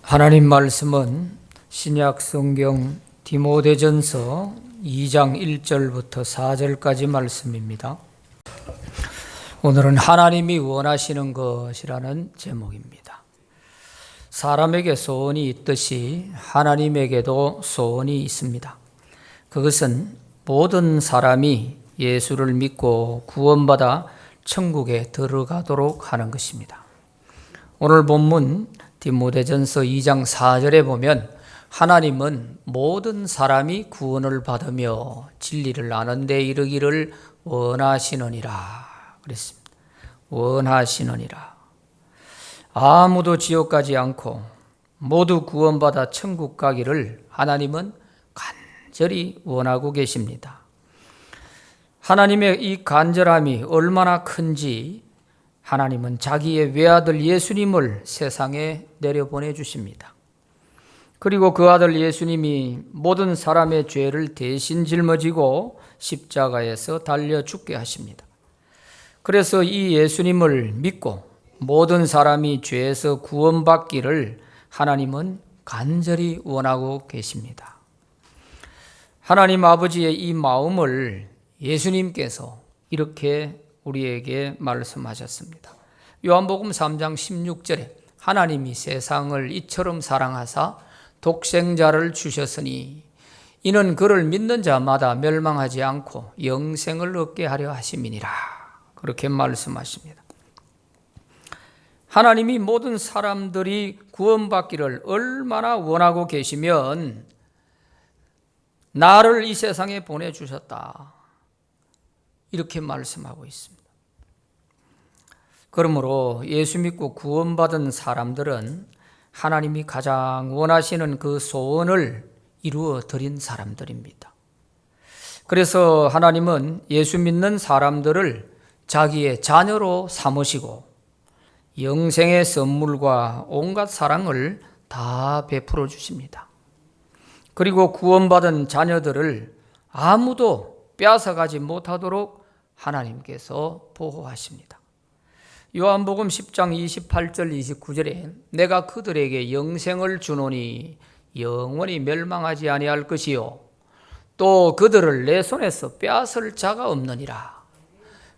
하나님 말씀은 신약 성경 디모데전서 2장 1절부터 4절까지 말씀입니다. 오늘은 하나님이 원하시는 것이라는 제목입니다. 사람에게 소원이 있듯이 하나님에게도 소원이 있습니다. 그것은 모든 사람이 예수를 믿고 구원받아 천국에 들어가도록 하는 것입니다. 오늘 본문 디모데전서 2장 4절에 보면 하나님은 모든 사람이 구원을 받으며 진리를 아는 데 이르기를 원하시느니라 그랬습니다. 원하시느니라. 아무도 지옥 가지 않고 모두 구원받아 천국 가기를 하나님은 간절히 원하고 계십니다. 하나님의 이 간절함이 얼마나 큰지 하나님은 자기의 외아들 예수님을 세상에 내려보내 주십니다. 그리고 그 아들 예수님이 모든 사람의 죄를 대신 짊어지고 십자가에서 달려 죽게 하십니다. 그래서 이 예수님을 믿고 모든 사람이 죄에서 구원받기를 하나님은 간절히 원하고 계십니다. 하나님 아버지의 이 마음을 예수님께서 이렇게 우리에게 말씀하셨습니다. 요한복음 3장 16절에 하나님이 세상을 이처럼 사랑하사 독생자를 주셨으니 이는 그를 믿는 자마다 멸망하지 않고 영생을 얻게 하려 하심이니라. 그렇게 말씀하십니다. 하나님이 모든 사람들이 구원받기를 얼마나 원하고 계시면 나를 이 세상에 보내주셨다. 이렇게 말씀하고 있습니다. 그러므로 예수 믿고 구원받은 사람들은 하나님이 가장 원하시는 그 소원을 이루어 드린 사람들입니다. 그래서 하나님은 예수 믿는 사람들을 자기의 자녀로 삼으시고 영생의 선물과 온갖 사랑을 다 베풀어 주십니다. 그리고 구원받은 자녀들을 아무도 빼앗아가지 못하도록 하나님께서 보호하십니다. 요한복음 10장 28절 29절에 내가 그들에게 영생을 주노니 영원히 멸망하지 아니할 것이요 또 그들을 내 손에서 빼앗을 자가 없느니라.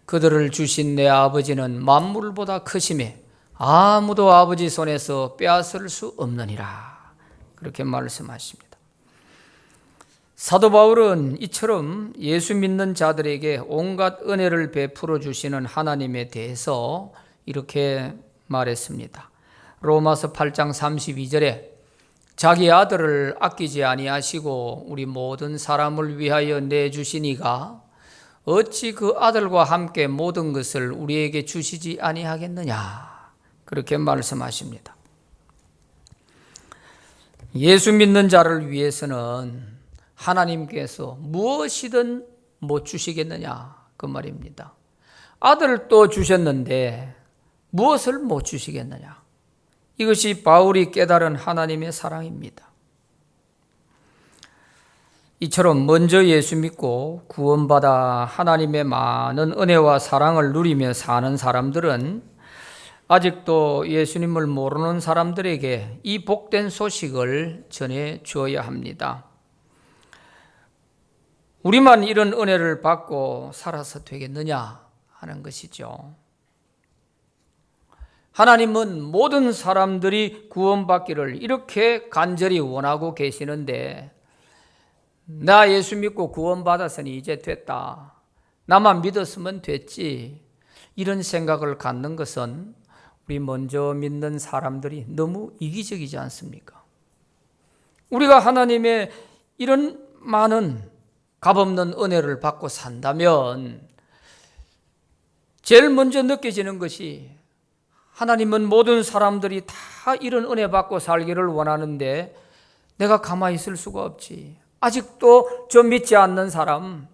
그들을 주신 내 아버지는 만물보다 크심에 아무도 아버지 손에서 빼앗을 수 없느니라. 그렇게 말씀하십니다. 사도 바울은 이처럼 예수 믿는 자들에게 온갖 은혜를 베풀어 주시는 하나님에 대해서 이렇게 말했습니다. 로마서 8장 32절에 자기 아들을 아끼지 아니하시고 우리 모든 사람을 위하여 내주시니가 어찌 그 아들과 함께 모든 것을 우리에게 주시지 아니하겠느냐. 그렇게 말씀하십니다. 예수 믿는 자를 위해서는 하나님께서 무엇이든 못 주시겠느냐 그 말입니다. 아들을 또 주셨는데 무엇을 못 주시겠느냐. 이것이 바울이 깨달은 하나님의 사랑입니다. 이처럼 먼저 예수 믿고 구원받아 하나님의 많은 은혜와 사랑을 누리며 사는 사람들은 아직도 예수님을 모르는 사람들에게 이 복된 소식을 전해 주어야 합니다. 우리만 이런 은혜를 받고 살아서 되겠느냐 하는 것이죠. 하나님은 모든 사람들이 구원받기를 이렇게 간절히 원하고 계시는데 나 예수 믿고 구원받았으니 이제 됐다. 나만 믿었으면 됐지. 이런 생각을 갖는 것은 우리 먼저 믿는 사람들이 너무 이기적이지 않습니까? 우리가 하나님의 이런 많은 값없는 은혜를 받고 산다면 제일 먼저 느껴지는 것이 하나님은 모든 사람들이 다 이런 은혜 받고 살기를 원하는데 내가 가만히 있을 수가 없지. 아직도 저 믿지 않는 사람,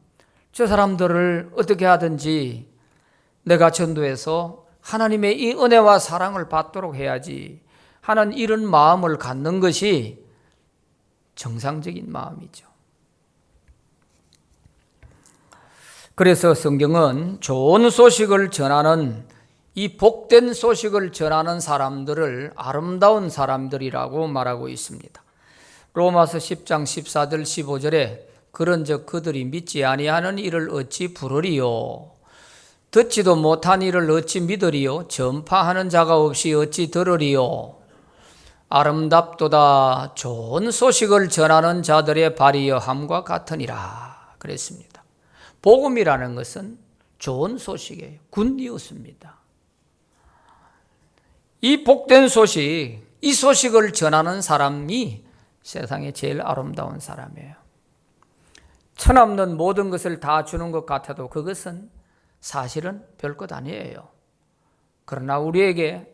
저 사람들을 어떻게 하든지 내가 전도해서 하나님의 이 은혜와 사랑을 받도록 해야지 하는 이런 마음을 갖는 것이 정상적인 마음이죠. 그래서 성경은 좋은 소식을 전하는 이 복된 소식을 전하는 사람들을 아름다운 사람들이라고 말하고 있습니다. 로마서 10장 14절 15절에 그런즉 그들이 믿지 아니하는 이를 어찌 부르리요? 듣지도 못한 이를 어찌 믿으리요? 전파하는 자가 없이 어찌 들으리요? 아름답도다 좋은 소식을 전하는 자들의 발이여 함과 같으니라 그랬습니다. 복음이라는 것은 좋은 소식이에요. 굿뉴스입니다. 이 복된 소식, 이 소식을 전하는 사람이 세상에 제일 아름다운 사람이에요. 천없는 모든 것을 다 주는 것 같아도 그것은 사실은 별것 아니에요. 그러나 우리에게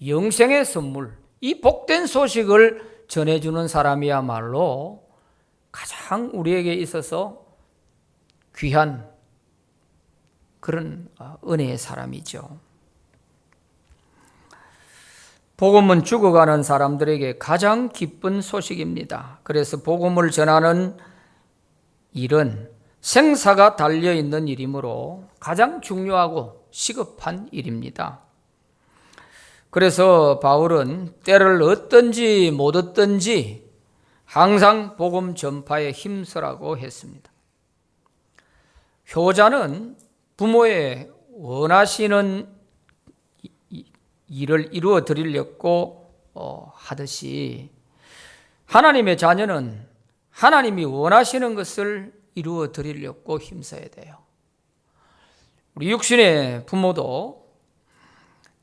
영생의 선물, 이 복된 소식을 전해주는 사람이야말로 가장 우리에게 있어서 귀한 그런 은혜의 사람이죠. 복음은 죽어가는 사람들에게 가장 기쁜 소식입니다. 그래서 복음을 전하는 일은 생사가 달려있는 일이므로 가장 중요하고 시급한 일입니다. 그래서 바울은 때를 얻든지 못 얻든지 항상 복음 전파에 힘쓰라고 했습니다. 효자는 부모의 원하시는 일을 이루어 드리려고 하듯이 하나님의 자녀는 하나님이 원하시는 것을 이루어 드리려고 힘써야 돼요. 우리 육신의 부모도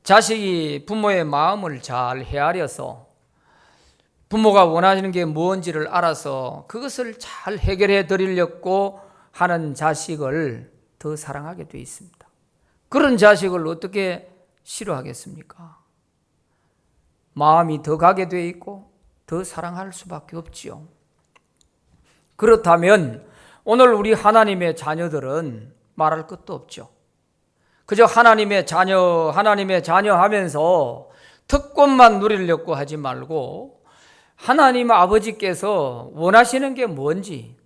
자식이 부모의 마음을 잘 헤아려서 부모가 원하시는 게 뭔지를 알아서 그것을 잘 해결해 드리려고 하는 자식을 더 사랑하게 되어 있습니다. 그런 자식을 어떻게 싫어하겠습니까? 마음이 더 가게 되어 있고 더 사랑할 수밖에 없지요. 그렇다면 오늘 우리 하나님의 자녀들은 말할 것도 없죠. 그저 하나님의 자녀 하면서 특권만 누리려고 하지 말고 하나님 아버지께서 원하시는 게 뭔지,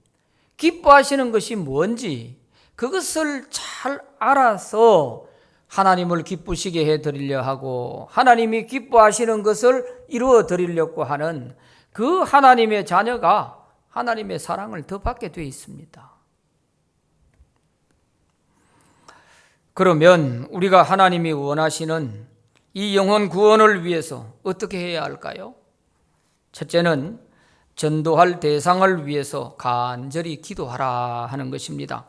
기뻐하시는 것이 뭔지 그것을 잘 알아서 하나님을 기쁘시게 해드리려 하고 하나님이 기뻐하시는 것을 이루어 드리려고 하는 그 하나님의 자녀가 하나님의 사랑을 더 받게 되어 있습니다. 그러면 우리가 하나님이 원하시는 이 영혼 구원을 위해서 어떻게 해야 할까요? 첫째는 전도할 대상을 위해서 간절히 기도하라 하는 것입니다.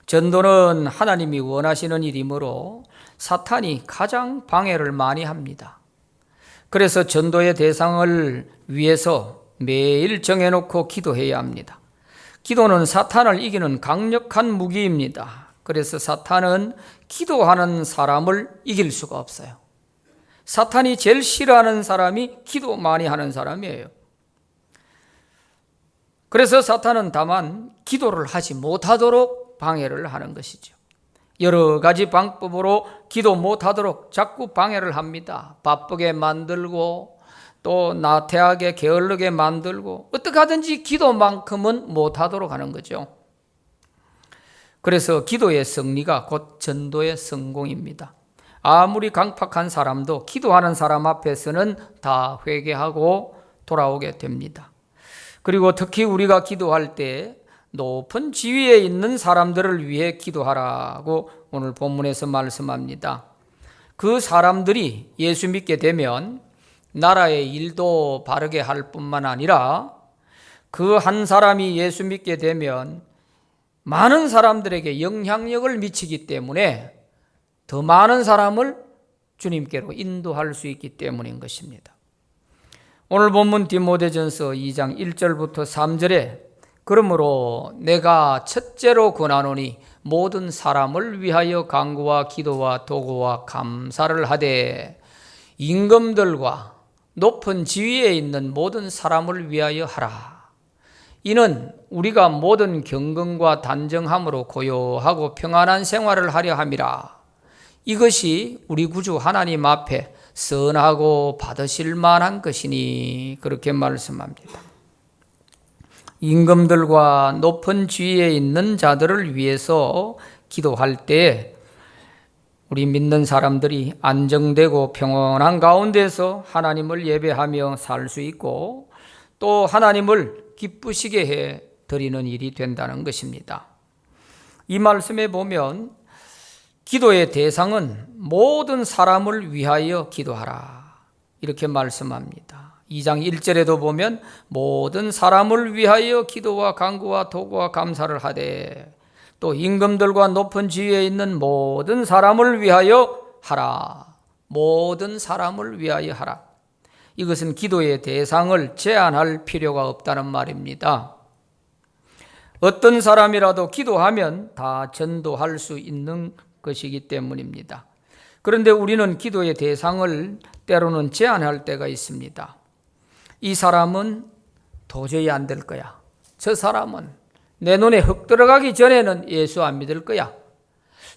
전도는 하나님이 원하시는 일이므로 사탄이 가장 방해를 많이 합니다. 그래서 전도의 대상을 위해서 매일 정해놓고 기도해야 합니다. 기도는 사탄을 이기는 강력한 무기입니다. 그래서 사탄은 기도하는 사람을 이길 수가 없어요. 사탄이 제일 싫어하는 사람이 기도 많이 하는 사람이에요. 그래서 사탄은 다만 기도를 하지 못하도록 방해를 하는 것이죠. 여러 가지 방법으로 기도 못하도록 자꾸 방해를 합니다. 바쁘게 만들고 또 나태하게 게을르게 만들고 어떻게 하든지 기도만큼은 못하도록 하는 거죠. 그래서 기도의 승리가 곧 전도의 성공입니다. 아무리 강팍한 사람도 기도하는 사람 앞에서는 다 회개하고 돌아오게 됩니다. 그리고 특히 우리가 기도할 때 높은 지위에 있는 사람들을 위해 기도하라고 오늘 본문에서 말씀합니다. 그 사람들이 예수 믿게 되면 나라의 일도 바르게 할 뿐만 아니라 그 한 사람이 예수 믿게 되면 많은 사람들에게 영향력을 미치기 때문에 더 많은 사람을 주님께로 인도할 수 있기 때문인 것입니다. 오늘 본문 디모데전서 2장 1절부터 3절에 그러므로 내가 첫째로 권하노니 모든 사람을 위하여 간구와 기도와 도구와 감사를 하되 임금들과 높은 지위에 있는 모든 사람을 위하여 하라. 이는 우리가 모든 경건과 단정함으로 고요하고 평안한 생활을 하려 함이라. 이것이 우리 구주 하나님 앞에 선하고 받으실 만한 것이니 그렇게 말씀합니다. 임금들과 높은 지위에 있는 자들을 위해서 기도할 때 우리 믿는 사람들이 안정되고 평온한 가운데서 하나님을 예배하며 살 수 있고 또 하나님을 기쁘시게 해 드리는 일이 된다는 것입니다. 이 말씀에 보면 기도의 대상은 모든 사람을 위하여 기도하라 이렇게 말씀합니다. 2장 1절에도 보면 모든 사람을 위하여 기도와 간구와 도구와 감사를 하되 또 임금들과 높은 지위에 있는 모든 사람을 위하여 하라. 모든 사람을 위하여 하라. 이것은 기도의 대상을 제한할 필요가 없다는 말입니다. 어떤 사람이라도 기도하면 다 전도할 수 있는 것이기 때문입니다. 그런데 우리는 기도의 대상을 때로는 제한할 때가 있습니다. 이 사람은 도저히 안 될 거야. 저 사람은 내 눈에 흙 들어가기 전에는 예수 안 믿을 거야.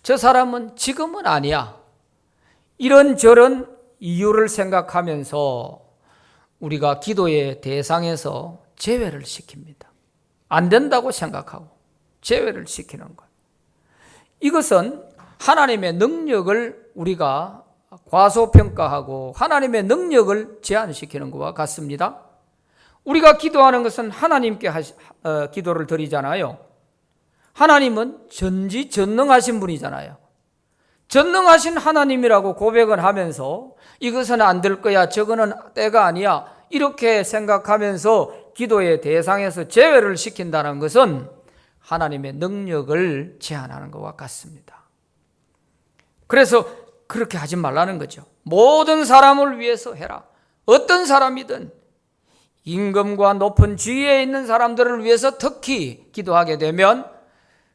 저 사람은 지금은 아니야. 이런저런 이유를 생각하면서 우리가 기도의 대상에서 제외를 시킵니다. 안 된다고 생각하고 제외를 시키는 것. 이것은 하나님의 능력을 우리가 과소평가하고 하나님의 능력을 제한시키는 것과 같습니다. 우리가 기도하는 것은 하나님께 기도를 드리잖아요. 하나님은 전지전능하신 분이잖아요. 전능하신 하나님이라고 고백은 하면서 이것은 안 될 거야, 저거는 때가 아니야 이렇게 생각하면서 기도의 대상에서 제외를 시킨다는 것은 하나님의 능력을 제한하는 것과 같습니다. 그래서 그렇게 하지 말라는 거죠. 모든 사람을 위해서 해라. 어떤 사람이든 임금과 높은 지위에 있는 사람들을 위해서 특히 기도하게 되면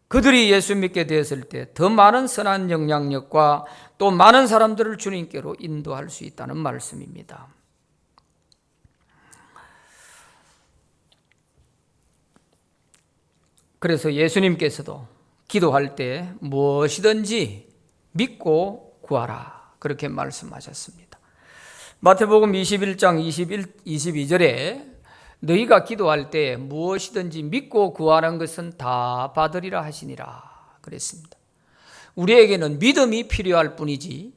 그들이 예수 믿게 되었을 때 더 많은 선한 영향력과 또 많은 사람들을 주님께로 인도할 수 있다는 말씀입니다. 그래서 예수님께서도 기도할 때 무엇이든지 믿고 구하라 그렇게 말씀하셨습니다. 마태복음 21장 22절에 너희가 기도할 때 무엇이든지 믿고 구하는 것은 다 받으리라 하시니라 그랬습니다. 우리에게는 믿음이 필요할 뿐이지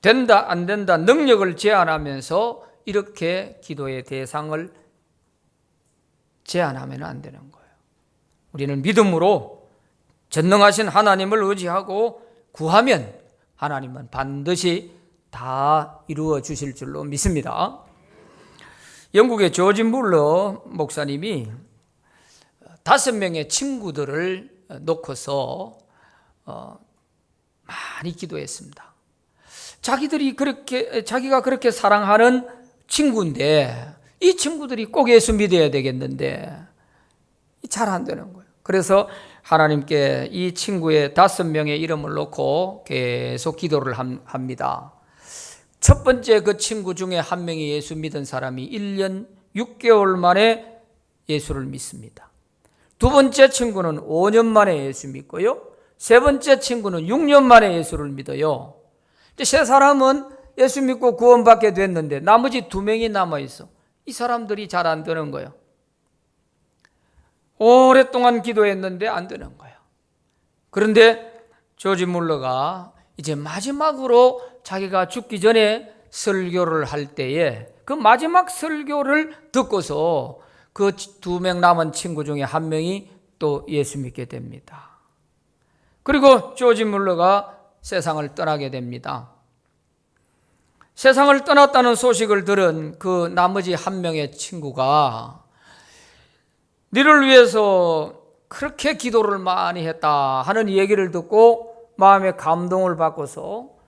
된다 안 된다 능력을 제한하면서 이렇게 기도의 대상을 제한하면 안 되는 거예요. 우리는 믿음으로 전능하신 하나님을 의지하고 구하면 하나님은 반드시 다 이루어 주실 줄로 믿습니다. 영국의 조지 물러 목사님이 5명의 친구들을 놓고서 많이 기도했습니다. 자기가 그렇게 사랑하는 친구인데 이 친구들이 꼭 예수 믿어야 되겠는데 잘 안 되는 거예요. 그래서 하나님께 이 친구의 5명의 이름을 놓고 계속 기도를 합니다. 첫 번째 그 친구 중에 한 명이 예수 믿은 사람이 1년 6개월 만에 예수를 믿습니다. 두 번째 친구는 5년 만에 예수 믿고요. 세 번째 친구는 6년 만에 예수를 믿어요. 세 사람은 예수 믿고 구원받게 됐는데 나머지 2명이 남아있어. 이 사람들이 잘 안 되는 거예요. 오랫동안 기도했는데 안 되는 거예요. 그런데 조지 물러가 이제 마지막으로 자기가 죽기 전에 설교를 할 때에 그 마지막 설교를 듣고서 그 2명 남은 친구 중에 한 명이 또 예수 믿게 됩니다. 그리고 조지 물러가 세상을 떠나게 됩니다. 세상을 떠났다는 소식을 들은 그 나머지 한 명의 친구가 너를 위해서 그렇게 기도를 많이 했다 하는 얘기를 듣고 마음의 감동을 받고서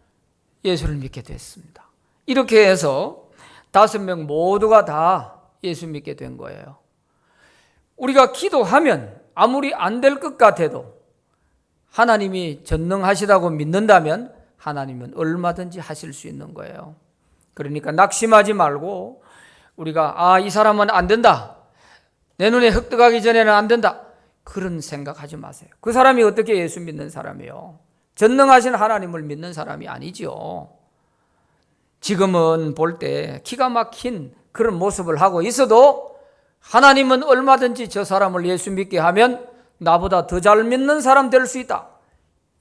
예수를 믿게 됐습니다. 이렇게 해서 5명 모두가 다 예수 믿게 된 거예요. 우리가 기도하면 아무리 안 될 것 같아도 하나님이 전능하시다고 믿는다면 하나님은 얼마든지 하실 수 있는 거예요. 그러니까 낙심하지 말고 우리가 이 사람은 안 된다. 내 눈에 흙 들어가기 전에는 안 된다. 그런 생각하지 마세요. 그 사람이 어떻게 예수 믿는 사람이에요? 전능하신 하나님을 믿는 사람이 아니죠. 지금은 볼 때 기가 막힌 그런 모습을 하고 있어도 하나님은 얼마든지 저 사람을 예수 믿게 하면 나보다 더 잘 믿는 사람 될 수 있다.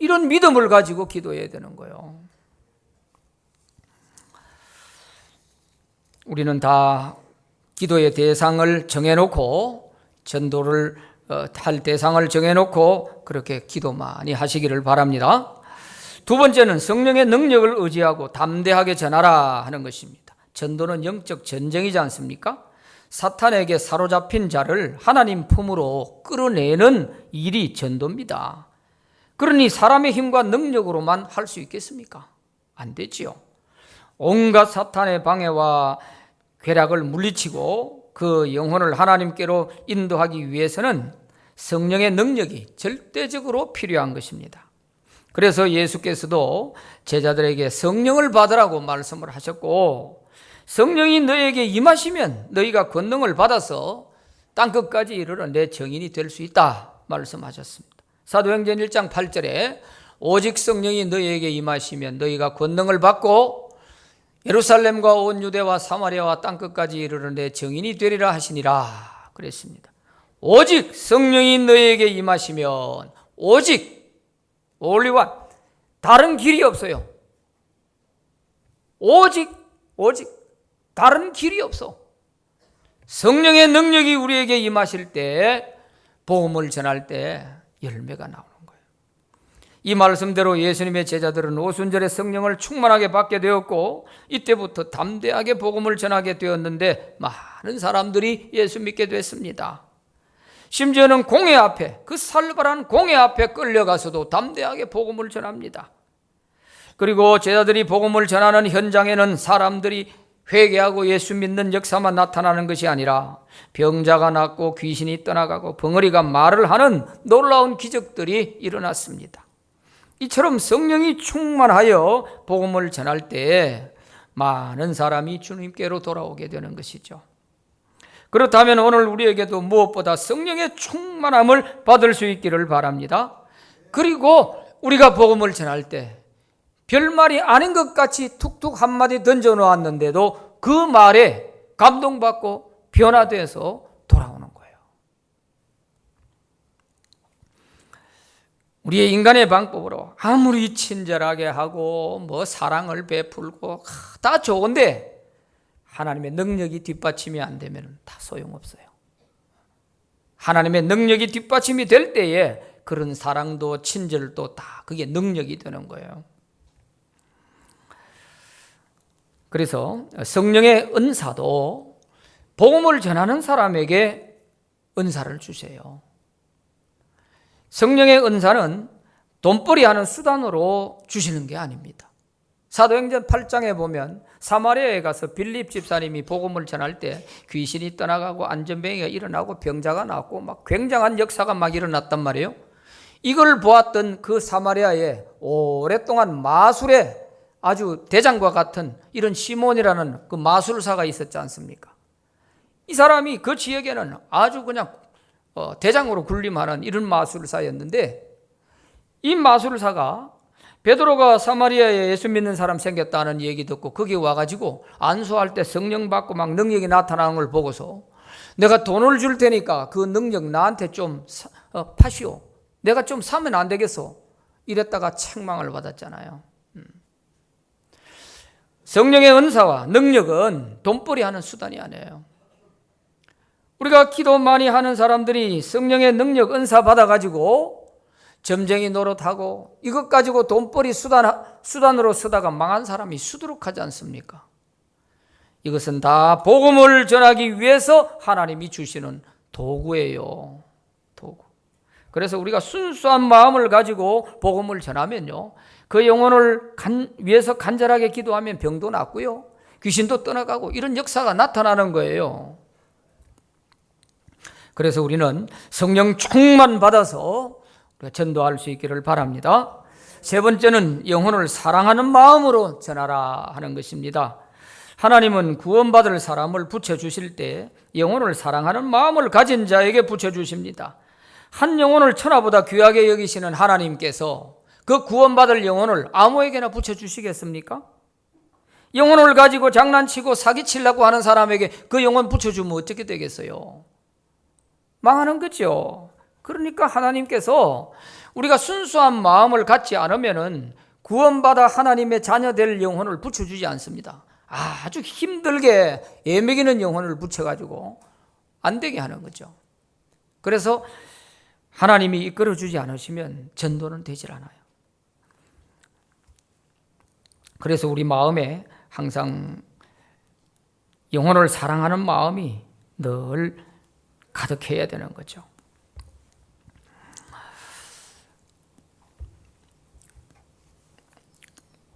이런 믿음을 가지고 기도해야 되는 거예요. 우리는 다 기도의 대상을 정해놓고 전도를 할 대상을 정해놓고 그렇게 기도 많이 하시기를 바랍니다. 두 번째는 성령의 능력을 의지하고 담대하게 전하라 하는 것입니다. 전도는 영적 전쟁이지 않습니까? 사탄에게 사로잡힌 자를 하나님 품으로 끌어내는 일이 전도입니다. 그러니 사람의 힘과 능력으로만 할 수 있겠습니까? 안 되지요. 온갖 사탄의 방해와 괴락을 물리치고 그 영혼을 하나님께로 인도하기 위해서는 성령의 능력이 절대적으로 필요한 것입니다. 그래서 예수께서도 제자들에게 성령을 받으라고 말씀을 하셨고, 성령이 너에게 임하시면 너희가 권능을 받아서 땅끝까지 이르러 내 증인이 될 수 있다 말씀하셨습니다. 사도행전 1장 8절에 오직 성령이 너희에게 임하시면 너희가 권능을 받고 예루살렘과 온 유대와 사마리아와 땅끝까지 이르러 내 증인이 되리라 하시니라 그랬습니다. 오직 성령이 너희에게 임하시면, 오직 only one, 다른 길이 없어요. 오직 다른 길이 없어. 성령의 능력이 우리에게 임하실 때, 복음을 전할 때 열매가 나오는 거예요. 이 말씀대로 예수님의 제자들은 오순절에 성령을 충만하게 받게 되었고, 이때부터 담대하게 복음을 전하게 되었는데 많은 사람들이 예수 믿게 됐습니다. 심지어는 공회 앞에, 그 살벌한 공회 앞에 끌려가서도 담대하게 복음을 전합니다. 그리고 제자들이 복음을 전하는 현장에는 사람들이 회개하고 예수 믿는 역사만 나타나는 것이 아니라 병자가 낫고 귀신이 떠나가고 벙어리가 말을 하는 놀라운 기적들이 일어났습니다. 이처럼 성령이 충만하여 복음을 전할 때 많은 사람이 주님께로 돌아오게 되는 것이죠. 그렇다면 오늘 우리에게도 무엇보다 성령의 충만함을 받을 수 있기를 바랍니다. 그리고 우리가 복음을 전할 때 별말이 아닌 것 같이 툭툭 한마디 던져놓았는데도 그 말에 감동받고 변화돼서 돌아오는 거예요. 우리의 인간의 방법으로 아무리 친절하게 하고 뭐 사랑을 베풀고 다 좋은데 하나님의 능력이 뒷받침이 안 되면 다 소용없어요. 하나님의 능력이 뒷받침이 될 때에 그런 사랑도 친절도 다 그게 능력이 되는 거예요. 그래서 성령의 은사도 복음을 전하는 사람에게 은사를 주세요. 성령의 은사는 돈벌이 하는 수단으로 주시는 게 아닙니다. 사도행전 8장에 보면 사마리아에 가서 빌립 집사님이 복음을 전할 때 귀신이 떠나가고 안전병이가 일어나고 병자가 나왔고 막 굉장한 역사가 막 일어났단 말이에요. 이걸 보았던 그 사마리아에 오랫동안 마술에 아주 대장과 같은 이런 시몬이라는 그 마술사가 있었지 않습니까? 이 사람이 그 지역에는 아주 그냥 대장으로 군림하는 이런 마술사였는데, 이 마술사가 베드로가 사마리아에 예수 믿는 사람 생겼다는 얘기 듣고 거기 와가지고 안수할 때 성령 받고 막 능력이 나타나는 걸 보고서 내가 돈을 줄 테니까 그 능력 나한테 좀 파시오. 내가 좀 사면 안 되겠어. 이랬다가 책망을 받았잖아요. 성령의 은사와 능력은 돈벌이 하는 수단이 아니에요. 우리가 기도 많이 하는 사람들이 성령의 능력 은사 받아가지고 점쟁이 노릇하고 이것 가지고 돈벌이 수단으로 쓰다가 망한 사람이 수두룩하지 않습니까? 이것은 다 복음을 전하기 위해서 하나님이 주시는 도구예요. 도구. 그래서 우리가 순수한 마음을 가지고 복음을 전하면요, 그 영혼을 위해서 간절하게 기도하면 병도 낫고요, 귀신도 떠나가고 이런 역사가 나타나는 거예요. 그래서 우리는 성령 충만 받아서 전도할 수 있기를 바랍니다. 세 번째는 영혼을 사랑하는 마음으로 전하라 하는 것입니다. 하나님은 구원받을 사람을 붙여주실 때 영혼을 사랑하는 마음을 가진 자에게 붙여주십니다. 한 영혼을 천하보다 귀하게 여기시는 하나님께서 그 구원받을 영혼을 아무에게나 붙여주시겠습니까? 영혼을 가지고 장난치고 사기치려고 하는 사람에게 그 영혼 붙여주면 어떻게 되겠어요? 망하는 거죠. 그러니까 하나님께서 우리가 순수한 마음을 갖지 않으면은 구원받아 하나님의 자녀 될 영혼을 붙여주지 않습니다. 아주 힘들게 애매기는 영혼을 붙여가지고 안 되게 하는 거죠. 그래서 하나님이 이끌어주지 않으시면 전도는 되질 않아요. 그래서 우리 마음에 항상 영혼을 사랑하는 마음이 늘 가득해야 되는 거죠.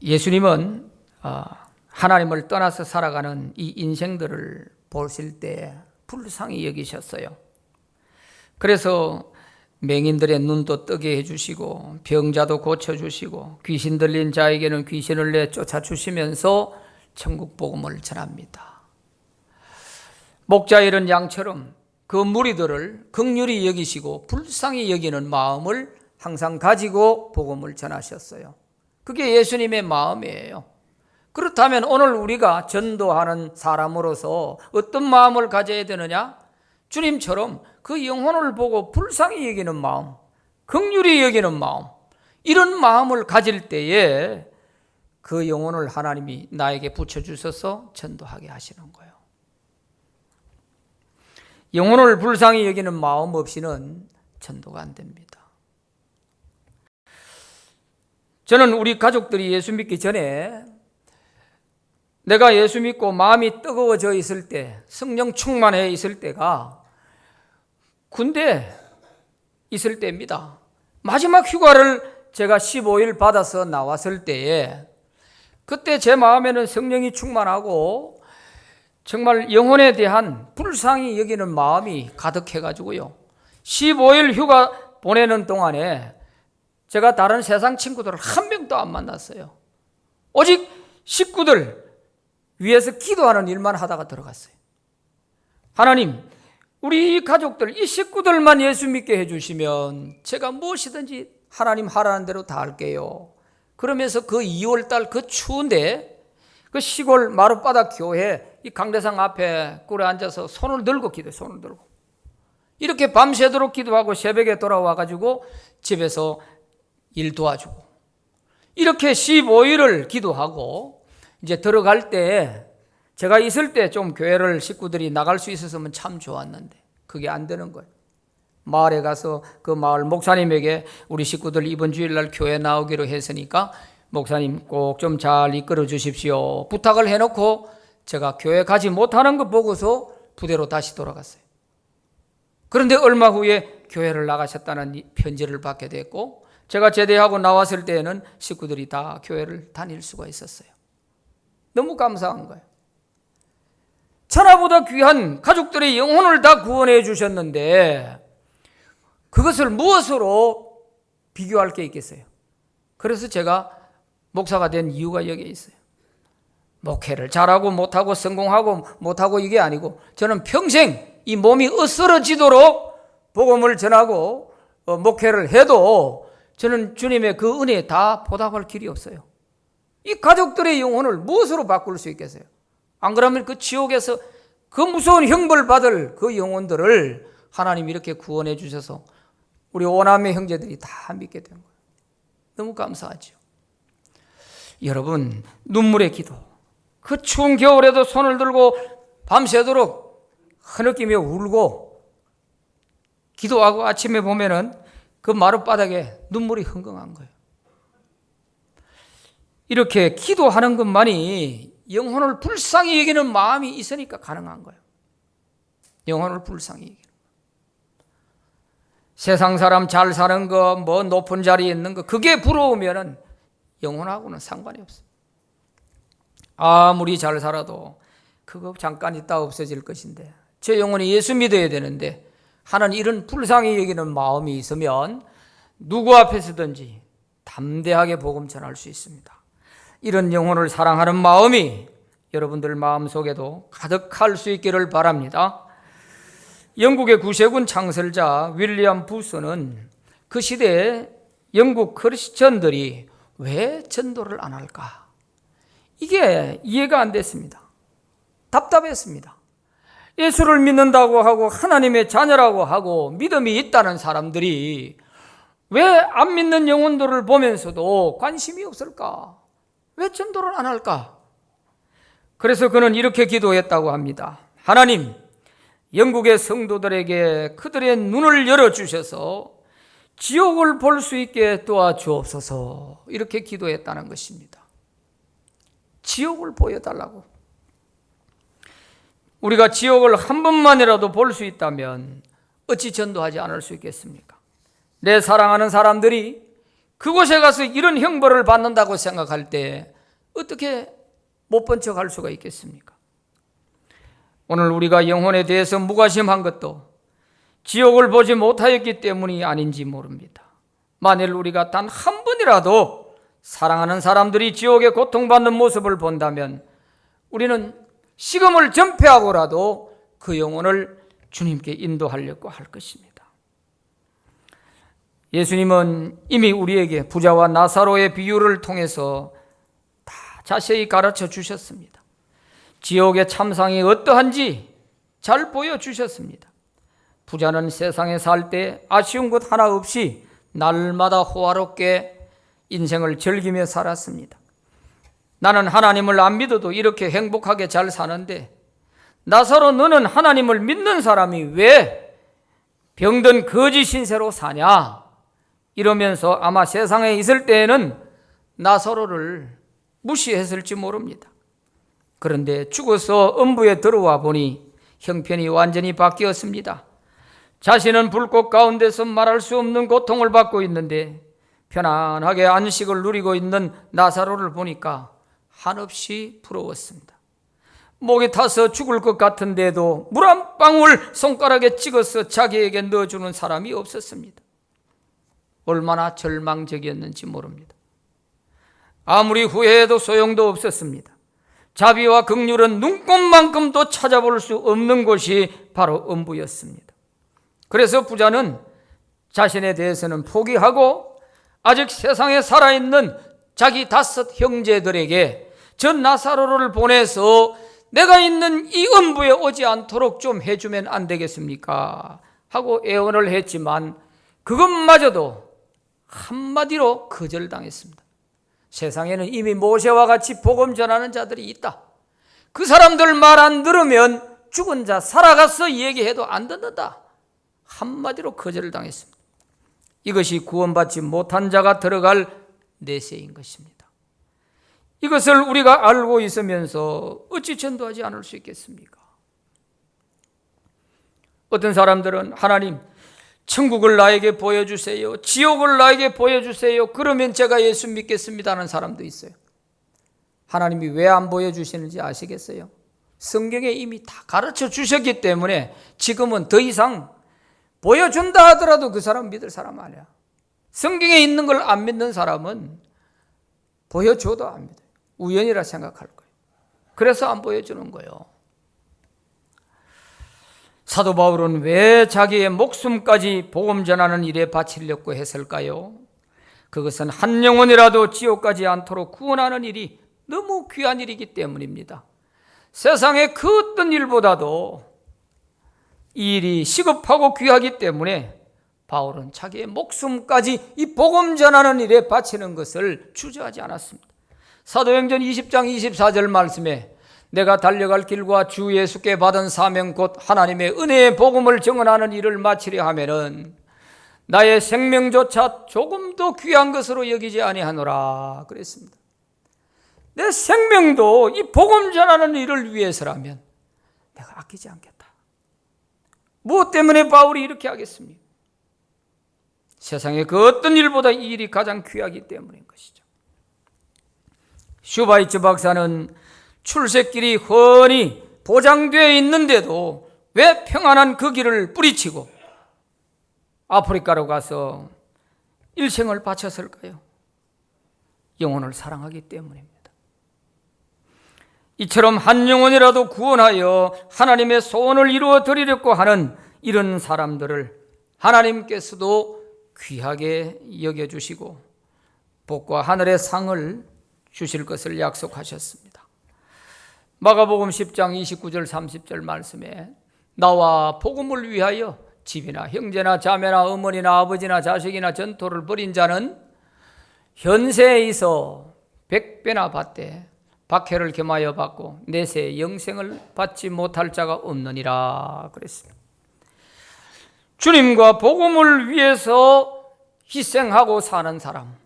예수님은 하나님을 떠나서 살아가는 이 인생들을 보실 때 불쌍히 여기셨어요. 그래서 맹인들의 눈도 뜨게 해주시고 병자도 고쳐주시고 귀신 들린 자에게는 귀신을 내쫓아 주시면서 천국 복음을 전합니다. 목자 잃은 양처럼 그 무리들을 긍휼히 여기시고 불쌍히 여기는 마음을 항상 가지고 복음을 전하셨어요. 그게 예수님의 마음이에요. 그렇다면 오늘 우리가 전도하는 사람으로서 어떤 마음을 가져야 되느냐? 주님처럼 그 영혼을 보고 불쌍히 여기는 마음, 긍휼히 여기는 마음, 이런 마음을 가질 때에 그 영혼을 하나님이 나에게 붙여주셔서 전도하게 하시는 거예요. 영혼을 불쌍히 여기는 마음 없이는 전도가 안 됩니다. 저는 우리 가족들이 예수 믿기 전에 내가 예수 믿고 마음이 뜨거워져 있을 때, 성령 충만해 있을 때가 군대 있을 때입니다. 마지막 휴가를 제가 15일 받아서 나왔을 때에 그때 제 마음에는 성령이 충만하고 정말 영혼에 대한 불쌍히 여기는 마음이 가득해가지고요. 15일 휴가 보내는 동안에 제가 다른 세상 친구들을 한 명도 안 만났어요. 오직 식구들 위해서 기도하는 일만 하다가 들어갔어요. 하나님, 우리 가족들, 이 식구들만 예수 믿게 해주시면 제가 무엇이든지 하나님 하라는 대로 다 할게요. 그러면서 그 2월달 그 추운데 그 시골 마룻바닥 교회 이 강대상 앞에 꿇어 앉아서 손을 들고 기도해. 손을 들고 이렇게 밤새도록 기도하고 새벽에 돌아와가지고 집에서 일 도와주고 이렇게 15일을 기도하고 이제 들어갈 때 제가 있을 때 좀 교회를 식구들이 나갈 수 있었으면 참 좋았는데 그게 안 되는 거예요. 마을에 가서 그 마을 목사님에게 우리 식구들 이번 주일날 교회 나오기로 했으니까 목사님 꼭 좀 잘 이끌어 주십시오 부탁을 해놓고 제가 교회 가지 못하는 거 보고서 부대로 다시 돌아갔어요. 그런데 얼마 후에 교회를 나가셨다는 편지를 받게 됐고 제가 제대하고 나왔을 때에는 식구들이 다 교회를 다닐 수가 있었어요. 너무 감사한 거예요. 천하보다 귀한 가족들의 영혼을 다 구원해 주셨는데 그것을 무엇으로 비교할 게 있겠어요? 그래서 제가 목사가 된 이유가 여기에 있어요. 목회를 잘하고 못하고 성공하고 못하고 이게 아니고 저는 평생 이 몸이 으스러지도록 복음을 전하고 목회를 해도 저는 주님의 그 은혜에 다 보답할 길이 없어요. 이 가족들의 영혼을 무엇으로 바꿀 수 있겠어요? 안 그러면 그 지옥에서 그 무서운 형벌 받을 그 영혼들을 하나님이 이렇게 구원해 주셔서 우리 오남매 형제들이 다 믿게 된 거예요. 너무 감사하죠. 여러분, 눈물의 기도, 그 추운 겨울에도 손을 들고 밤새도록 흐느끼며 울고 기도하고 아침에 보면은 그 마룻바닥에 눈물이 흥건한 거예요. 이렇게 기도하는 것만이 영혼을 불쌍히 여기는 마음이 있으니까 가능한 거예요. 영혼을 불쌍히 여기는 거. 세상 사람 잘 사는 거, 뭐 높은 자리에 있는 거, 그게 부러우면은 영혼하고는 상관이 없어요. 아무리 잘 살아도 그거 잠깐 있다 없어질 것인데 제 영혼이 예수 믿어야 되는데 하는 이런 불쌍히 여기는 마음이 있으면 누구 앞에서든지 담대하게 복음 전할 수 있습니다. 이런 영혼을 사랑하는 마음이 여러분들 마음속에도 가득할 수 있기를 바랍니다. 영국의 구세군 창설자 윌리엄 부스는 그 시대에 영국 크리스천들이 왜 전도를 안 할까? 이게 이해가 안 됐습니다. 답답했습니다. 예수를 믿는다고 하고 하나님의 자녀라고 하고 믿음이 있다는 사람들이 왜 안 믿는 영혼들을 보면서도 관심이 없을까? 왜 전도를 안 할까? 그래서 그는 이렇게 기도했다고 합니다. 하나님, 영국의 성도들에게 그들의 눈을 열어주셔서 지옥을 볼 수 있게 도와주옵소서. 이렇게 기도했다는 것입니다. 지옥을 보여달라고. 우리가 지옥을 한 번만이라도 볼 수 있다면 어찌 전도하지 않을 수 있겠습니까? 내 사랑하는 사람들이 그곳에 가서 이런 형벌을 받는다고 생각할 때 어떻게 못 본 척 할 수가 있겠습니까? 오늘 우리가 영혼에 대해서 무관심한 것도 지옥을 보지 못하였기 때문이 아닌지 모릅니다. 만일 우리가 단 한 번이라도 사랑하는 사람들이 지옥에 고통받는 모습을 본다면 우리는 식음을 전폐하고라도 그 영혼을 주님께 인도하려고 할 것입니다. 예수님은 이미 우리에게 부자와 나사로의 비유를 통해서 다 자세히 가르쳐 주셨습니다. 지옥의 참상이 어떠한지 잘 보여주셨습니다. 부자는 세상에 살 때 아쉬운 것 하나 없이 날마다 호화롭게 인생을 즐기며 살았습니다. 나는 하나님을 안 믿어도 이렇게 행복하게 잘 사는데 나사로 너는 하나님을 믿는 사람이 왜 병든 거짓 신세로 사냐? 이러면서 아마 세상에 있을 때에는 나사로를 무시했을지 모릅니다. 그런데 죽어서 음부에 들어와 보니 형편이 완전히 바뀌었습니다. 자신은 불꽃 가운데서 말할 수 없는 고통을 받고 있는데 편안하게 안식을 누리고 있는 나사로를 보니까 한없이 부러웠습니다. 목이 타서 죽을 것 같은데도 물 한 방울 손가락에 찍어서 자기에게 넣어주는 사람이 없었습니다. 얼마나 절망적이었는지 모릅니다. 아무리 후회해도 소용도 없었습니다. 자비와 긍휼은 눈꼽만큼도 찾아볼 수 없는 곳이 바로 음부였습니다. 그래서 부자는 자신에 대해서는 포기하고 아직 세상에 살아있는 자기 5 형제들에게 저 나사로를 보내서 내가 있는 이 음부에 오지 않도록 좀 해주면 안 되겠습니까? 하고 애원을 했지만 그것마저도 한마디로 거절당했습니다. 세상에는 이미 모세와 같이 복음 전하는 자들이 있다. 그 사람들 말 안 들으면 죽은 자 살아가서 얘기해도 안 듣는다. 한마디로 거절을 당했습니다. 이것이 구원받지 못한 자가 들어갈 내세인 것입니다. 이것을 우리가 알고 있으면서 어찌 전도하지 않을 수 있겠습니까? 어떤 사람들은 하나님, 천국을 나에게 보여주세요. 지옥을 나에게 보여주세요. 그러면 제가 예수 믿겠습니다 하는 사람도 있어요. 하나님이 왜 안 보여주시는지 아시겠어요? 성경에 이미 다 가르쳐 주셨기 때문에 지금은 더 이상 보여준다 하더라도 그 사람 믿을 사람 아니야. 성경에 있는 걸 안 믿는 사람은 보여줘도 안 믿어요. 우연이라 생각할 거예요. 그래서 안 보여주는 거예요. 사도 바울은 왜 자기의 목숨까지 복음 전하는 일에 바치려고 했을까요? 그것은 한 영혼이라도 지옥 가지 않도록 구원하는 일이 너무 귀한 일이기 때문입니다. 세상의 그 어떤 일보다도 이 일이 시급하고 귀하기 때문에 바울은 자기의 목숨까지 이 복음 전하는 일에 바치는 것을 주저하지 않았습니다. 사도행전 20장 24절 말씀에 내가 달려갈 길과 주 예수께 받은 사명 곧 하나님의 은혜의 복음을 증언하는 일을 마치려 하면은 나의 생명조차 조금도 귀한 것으로 여기지 아니하노라 그랬습니다. 내 생명도 이 복음 전하는 일을 위해서라면 내가 아끼지 않겠다. 무엇 때문에 바울이 이렇게 하겠습니까? 세상의 그 어떤 일보다 이 일이 가장 귀하기 때문인 것이죠. 슈바이츠 박사는 출세길이 훤히 보장되어 있는데도 왜 평안한 그 길을 뿌리치고 아프리카로 가서 일생을 바쳤을까요? 영혼을 사랑하기 때문입니다. 이처럼 한 영혼이라도 구원하여 하나님의 소원을 이루어 드리려고 하는 이런 사람들을 하나님께서도 귀하게 여겨주시고 복과 하늘의 상을 주실 것을 약속하셨습니다. 마가복음 10장 29절 30절 말씀에 나와 복음을 위하여 집이나 형제나 자매나 어머니나 아버지나 자식이나 전토를 벌인 자는 현세에 있어 100배나 받되 박해를 겸하여 받고 내세 영생을 받지 못할 자가 없느니라 그랬습니다. 주님과 복음을 위해서 희생하고 사는 사람,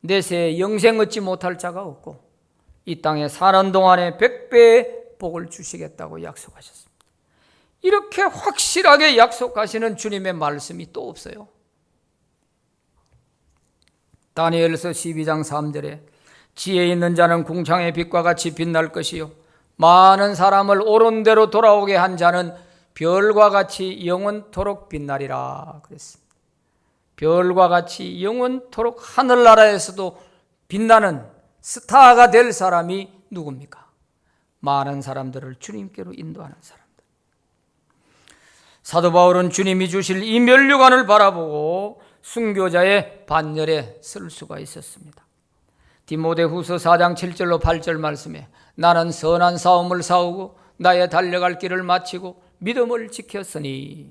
내세 영생 얻지 못할 자가 없고 이 땅에 사는 동안에 100배의 복을 주시겠다고 약속하셨습니다. 이렇게 확실하게 약속하시는 주님의 말씀이 또 없어요. 다니엘서 12장 3절에 지혜 있는 자는 궁창의 빛과 같이 빛날 것이요 많은 사람을 옳은 대로 돌아오게 한 자는 별과 같이 영원토록 빛나리라 그랬습니다. 별과 같이 영원토록 하늘나라에서도 빛나는 스타가 될 사람이 누굽니까? 많은 사람들을 주님께로 인도하는 사람들. 사도 바울은 주님이 주실 이 면류관을 바라보고 순교자의 반열에 설 수가 있었습니다. 디모데후서 4장 7절로 8절 말씀에 나는 선한 싸움을 싸우고 나의 달려갈 길을 마치고 믿음을 지켰으니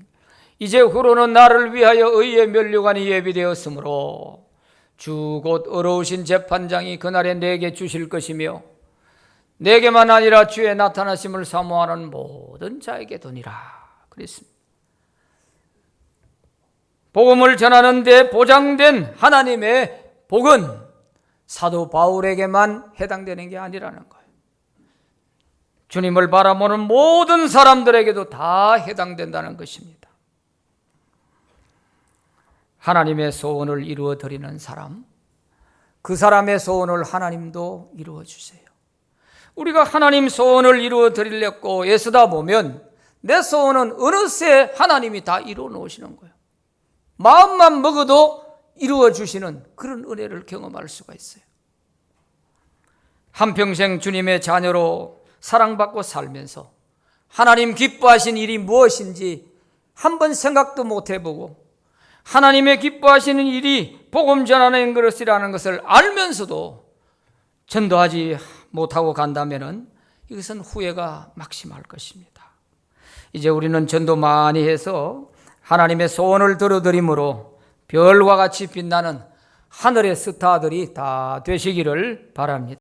이제 후로는 나를 위하여 의의 면류관이 예비되었으므로 주 곧 어려우신 재판장이 그날에 내게 주실 것이며 내게만 아니라 주의 나타나심을 사모하는 모든 자에게 도니라 그랬습니다. 복음을 전하는 데 보장된 하나님의 복은 사도 바울에게만 해당되는 게 아니라는 거예요. 주님을 바라보는 모든 사람들에게도 다 해당된다는 것입니다. 하나님의 소원을 이루어 드리는 사람, 그 사람의 소원을 하나님도 이루어 주세요. 우리가 하나님 소원을 이루어 드리려고 애쓰다 보면 내 소원은 어느새 하나님이 다 이루어 놓으시는 거예요. 마음만 먹어도 이루어 주시는 그런 은혜를 경험할 수가 있어요. 한평생 주님의 자녀로 사랑받고 살면서 하나님 기뻐하신 일이 무엇인지 한번 생각도 못 해보고 하나님의 기뻐하시는 일이 복음 전하는 것이라는 것을 알면서도 전도하지 못하고 간다면 이것은 후회가 막심할 것입니다. 이제 우리는 전도 많이 해서 하나님의 소원을 들어드림으로 별과 같이 빛나는 하늘의 스타들이 다 되시기를 바랍니다.